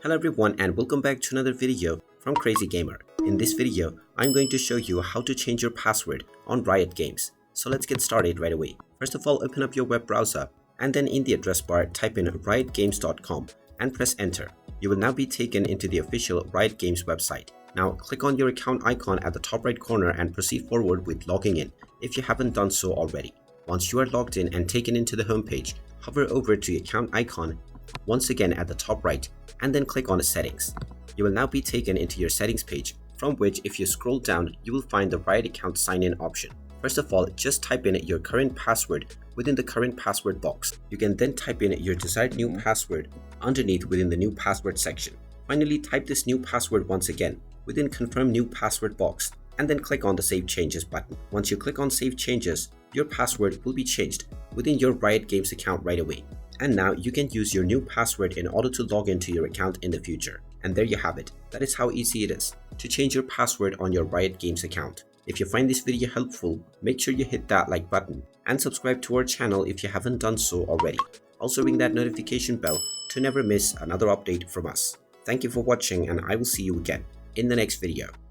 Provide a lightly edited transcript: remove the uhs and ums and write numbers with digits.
Hello everyone and welcome back to another video from Crazy Gamer. In this video, I'm going to show you how to change your password on Riot Games. So let's get started right away. First of all, open up your web browser and then in the address bar type in riotgames.com and press enter. You will now be taken into the official Riot Games website. Now click on your account icon at the top right corner and proceed forward with logging in if you haven't done so already. Once you are logged in and taken into the home page, hover over to the account icon once again at the top right and then click on settings. You will now be taken into your settings page, from which if you scroll down you will find the Riot account sign in option. First of all, just type in your current password within the current password box. You can then type in your desired new password underneath within the new password section. Finally, type this new password once again within confirm new password box and then click on the save changes button. Once you click on save changes, your password will be changed within your Riot Games account right away. And now you can use your new password in order to log into your account in the future. And there you have it. That is how easy it is to change your password on your Riot Games account. If you find this video helpful, make sure you hit that like button and subscribe to our channel if you haven't done so already. Also ring that notification bell to never miss another update from us. Thank you for watching and I will see you again in the next video.